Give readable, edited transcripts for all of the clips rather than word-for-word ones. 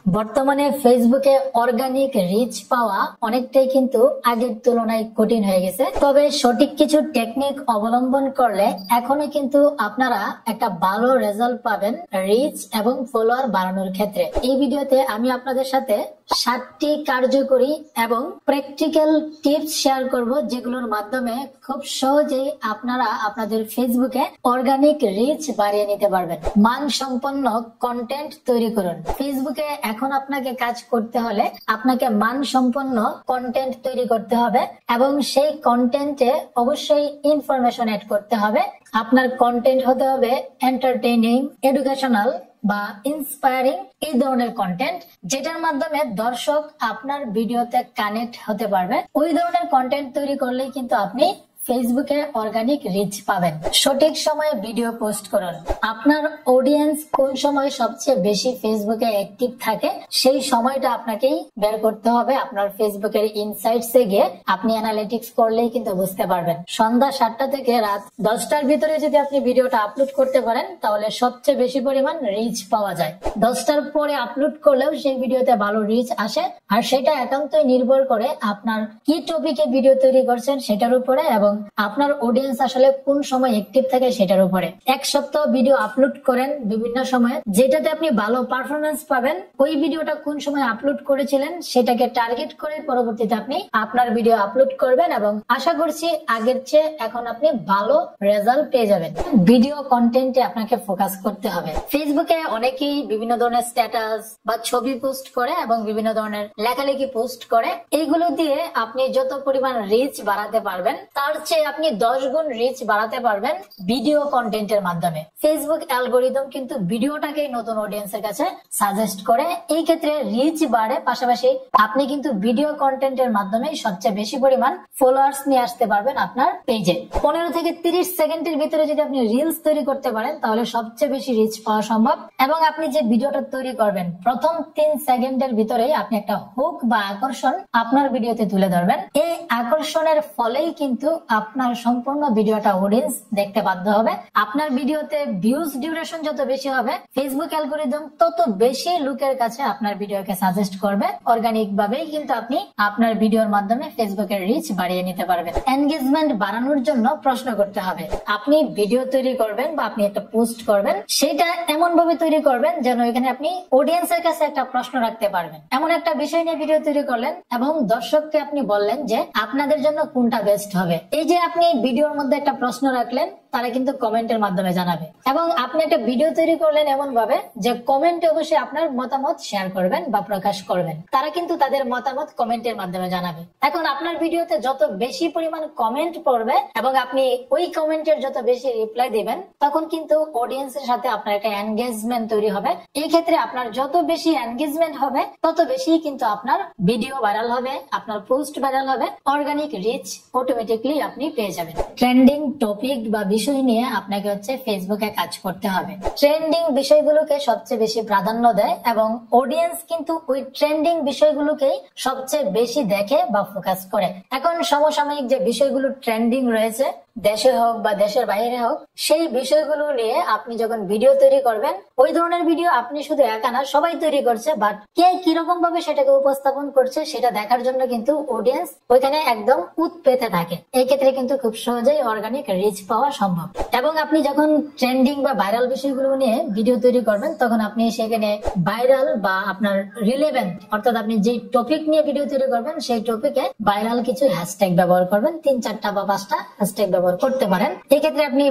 বর্তমানে ফেসবুকে organic rich পাওয়া অনেকটাই কিন্তু আগের তুলনায় কঠিন হয়ে গেছে। তবে সঠিক কিছু টেকনিক অবলম্বন করলে এখনো কিন্তু আপনারা একটা ভালো রেজাল্ট পাবেন রিচ এবং ফলোয়ার বাড়ানোর ক্ষেত্রে। এই ভিডিওতে আমি আপনাদের সাথে 7টি কার্যকরী এবং প্র্যাকটিক্যাল টিপস শেয়ার করব, যেগুলোর মাধ্যমে খুব সহজেই আপনারা আপনাদের ফেসবুকে অর্গানিক রিচ বাড়িয়ে নিতে পারবেন। মানসম্পন্ন কন্টেন্ট তৈরি করুন। ফেসবুকে এখন আপনাকে কাজ করতে হলে আপনাকে মানসম্পন্ন কন্টেন্ট তৈরি করতে হবে এবং সেই কন্টেন্টে অবশ্যই ইনফরমেশন অ্যাড করতে হবে। আপনার কন্টেন্ট হতে হবে এন্টারটেইনিং, এডুকেশনাল বা ইন্সপায়ারিং, এই ধরনের কন্টেন্ট যেটার মাধ্যমে দর্শক আপনার ভিডিওতে কানেক্ট হতে পারবে। ওই ধরনের কন্টেন্ট তৈরি করলেই কিন্তু আপনি ফেসবুকে অর্গানিক রিচ পাবেন। সঠিক সময়ে ভিডিও পোস্ট করুন। আপনার অডিয়েন্স কোন সময় সবচেয়ে বেশি ফেসবুকে অ্যাক্টিভ থাকে সেই সময়টা আপনাকেই বের করতে হবে। আপনার ফেসবুকের ইনসাইটসে গিয়ে আপনি অ্যানালিটিক্স করলেই কিন্তু বুঝতে পারবেন। সন্ধ্যা 7টা থেকে রাত 10টার ভিতরে যদি আপনি ভিডিওটা আপলোড করতে পারেন তাহলে সবচেয়ে বেশি পরিমাণ রিচ পাওয়া যায়। 10টার পরে আপলোড করলেও সেই ভিডিওতে ভালো রিচ আসে, আর সেটা একান্তই নির্ভর করে আপনার কি টপিকে ভিডিও তৈরি করছেন সেটার উপরে এবং আপনার অডিয়েন্স আসলে কোন সময় অ্যাক্টিভ থাকে সেটার উপরে। এক সপ্তাহ ভিডিও আপলোড করেন বিভিন্ন সময়ে, যেটাতে আপনি ভালো পারফরমেন্স পাবেন। ওই ভিডিওটা কোন সময় আপলোড করেছিলেন সেটাকে টার্গেট করে পরবর্তীতে আপনি আপনার ভিডিও আপলোড করবেন এবং আশা করছি আগের চেয়ে এখন আপনি ভালো রেজাল্ট পেয়ে যাবেন। ভিডিও কন্টেন্টে আপনাকে ফোকাস করতে হবে। ফেসবুকে অনেকেই বিভিন্ন ধরনের স্ট্যাটাস বা ছবি পোস্ট করে এবং বিভিন্ন ধরনের লেখালেখি পোস্ট করে। এইগুলো দিয়ে আপনি যত পরিমাণ রিচ বাড়াতে পারবেন তার চেয়ে আপনি 10 গুণ রিচ বাড়াতে পারবেন ভিডিও কন্টেন্টের মাধ্যমে। ফেসবুক অ্যালগরিদম কিন্তু ভিডিওটাকে নতুন অডিয়েন্সের কাছে সাজেস্ট করে। এই ক্ষেত্রে রিচ বাড়ে, পাশাপাশি আপনি কিন্তু ভিডিও কন্টেন্টের মাধ্যমে সবচেয়ে বেশি পরিমাণ ফলোয়ার্স নিয়ে আসতে পারবেন আপনার পেজে। 15 থেকে 30 সেকেন্ডের ভিতরে যদি আপনি রিলস তৈরি করতে পারেন তাহলে সবচেয়ে বেশি রিচ পাওয়া সম্ভব। এবং আপনি যে ভিডিওটা তৈরি করবেন প্রথম 3 সেকেন্ডের ভিতরেই আপনি একটা হুক বা আকর্ষণ আপনার ভিডিওতে তুলে ধরবেন। এই আকর্ষণের ফলেই কিন্তু আপনার সম্পূর্ণ ভিডিওটা অডিয়েন্স দেখতে বাধ্য হবে। আপনার ভিডিওতে ভিউজ ডিউরেশন যত বেশি হবে, ফেসবুক অ্যালগরিদম তত বেশি লোকের কাছে আপনার ভিডিওকে সাজেস্ট করবে। অর্গানিক ভাবেই কিন্তু আপনি আপনার ভিডিওর মাধ্যমে ফেসবুকের রিচ বাড়িয়ে নিতে পারবেন। এনগেজমেন্ট বাড়ানোর জন্য প্রশ্ন করতে হবে। আপনি ভিডিও তৈরি করবেন বা আপনি একটা পোস্ট করবেন, সেটা এমন ভাবে তৈরি করবেন যেন এখানে আপনি অডিয়েন্সের কাছে একটা প্রশ্ন রাখতে পারবেন। এমন একটা বিষয় নিয়ে ভিডিও তৈরি করলেন এবং দর্শককে আপনি বললেন যে আপনাদের জন্য কোনটা বেস্ট হবে। এই যে আপনি ভিডিওর মধ্যে একটা প্রশ্ন রাখলেন, তারা কিন্তু কমেন্টের মাধ্যমে জানাবে। এবং আপনি একটা ভিডিও তৈরি করলেন এমন ভাবে যে কমেন্টে অবশ্যই আপনার মতামত শেয়ার করবেন বা প্রকাশ করবেন। তারা কিন্তু তাদের মতামত কমেন্টের মাধ্যমে জানাবে। এখন আপনার ভিডিওতে যত বেশি পরিমাণ কমেন্ট পড়বে এবং আপনি ওই কমেন্টের যত বেশি রিপ্লাই দিবেন, তখন কিন্তু অডিয়েন্সের সাথে আপনার একটা এনগেজমেন্ট তৈরি হবে। এই ক্ষেত্রে আপনার যত বেশি এনগেজমেন্ট হবে তত বেশি কিন্তু আপনার ভিডিও ভাইরাল হবে, আপনার পোস্ট ভাইরাল হবে, অর্গানিক রিচ অটোমেটিকলি আপনি পেয়ে যাবেন। ট্রেন্ডিং টপিক বা বিষয় নিয়ে আপনাকে ফেসবুকে কাজ করতে হবে। ট্রেন্ডিং বিষয়গুলোকে সবচেয়ে বেশি প্রাধান্য দেয় এবং অডিয়েন্স কিন্তু ওই ট্রেন্ডিং বিষয়গুলোকেই সবচেয়ে বেশি দেখে বা ফোকাস করে। এখন সমসাময়িক যে বিষয়গুলো ট্রেন্ডিং রয়েছে, দেশে হোক বা দেশের বাইরে হোক, সেই বিষয়গুলো নিয়ে আপনি যখন ভিডিও তৈরি করবেন, ওই ধরনের ভিডিও আপনি শুধু একা না, সবাই তৈরি করছে, বাট কে কিরকম ভাবে সেটাকে উপস্থাপন করছে সেটা দেখার জন্য কিন্তু অডিয়েন্স ওইখানে একদম উৎপেতে থাকে। এই ক্ষেত্রে কিন্তু খুব সহজেই অর্গানিক রিচ পাওয়া সম্ভব। এবং আপনি যখন ট্রেন্ডিং বা ভাইরাল বিষয়গুলো নিয়ে ভিডিও তৈরি করবেন, তখন আপনি সেখানে ভাইরাল বা আপনার রিলেভেন্ট, অর্থাৎ আপনি যে টপিক নিয়ে ভিডিও তৈরি করবেন সেই টপিকে ভাইরাল কিছু হ্যাশট্যাগ ব্যবহার করবেন। 3-4টা বা 5টা হ্যাশট্যাগ ব্যবহার করতে পারেন। এই ক্ষেত্রে আপনি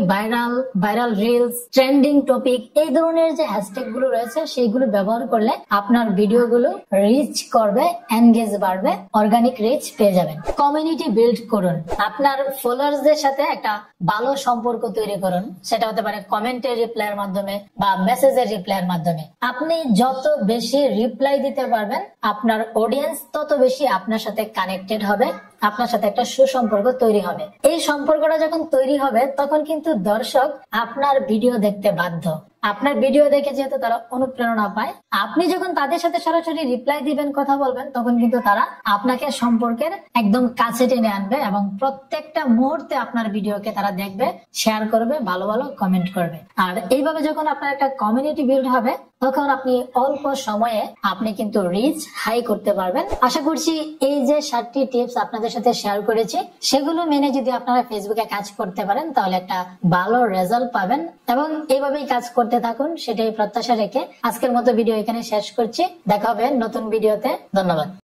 ভাইরাল রিলস, ট্রেন্ডিং টপিক, এই ধরনের যে হ্যাশট্যাগ গুলো রয়েছে সেইগুলো ব্যবহার করলে আপনার ভিডিও গুলো রিচ করবে, এনগেজ বাড়বে, অর্গানিক রিচ পেয়ে যাবেন। কমিউনিটি বিল্ড করুন। আপনার ফলোয়ার্সদের সাথে একটা ভালো সম্পর্ক তৈরি করুন। সেটা হতে পারে কমেন্টের রিপ্লাইয়ের মাধ্যমে বা মেসেজের রিপ্লাইয়ের মাধ্যমে। আপনি যত বেশি রিপ্লাই দিতে পারবেন, আপনার অডিয়েন্স তত বেশি আপনার সাথে কানেক্টেড হবে, আপনার সাথে একটা সুসম্পর্ক তৈরি হবে। এই সম্পর্কটা যখন তৈরি হবে তখন কিন্তু দর্শক আপনার ভিডিও দেখতে বাধ্য। আপনার ভিডিও দেখে যেহেতু তারা অনুপ্রেরণা পায়, আপনি যখন তাদের সাথে সরাসরি রিপ্লাই দিবেন, কথা বলবেন, তখন কিন্তু তারা আপনাকে সম্পর্কের একদম কাছে টেনে আনবে এবং প্রত্যেকটা মুহূর্তে আপনার ভিডিওকে তারা দেখবে, শেয়ার করবে, ভালো ভালো কমেন্ট করবে। আর এইভাবে যখন আপনার একটা কমিউনিটি বিল্ড হবে তখন আপনি অল্প সময়ে আপনি কিন্তু রিচ হাই করতে পারবেন। আশা করছি এই যে 7টি টিপস আপনাদের সাথে শেয়ার করেছি সেগুলো মেনে যদি আপনারা ফেসবুকে কাজ করতে পারেন তাহলে একটা ভালো রেজাল্ট পাবেন, এবং এইভাবেই কাজ করতে থাকুন সেটাই প্রত্যাশা রেখে আজকের মতো ভিডিও এখানে শেষ করছি। দেখা হবে নতুন ভিডিওতে। ধন্যবাদ।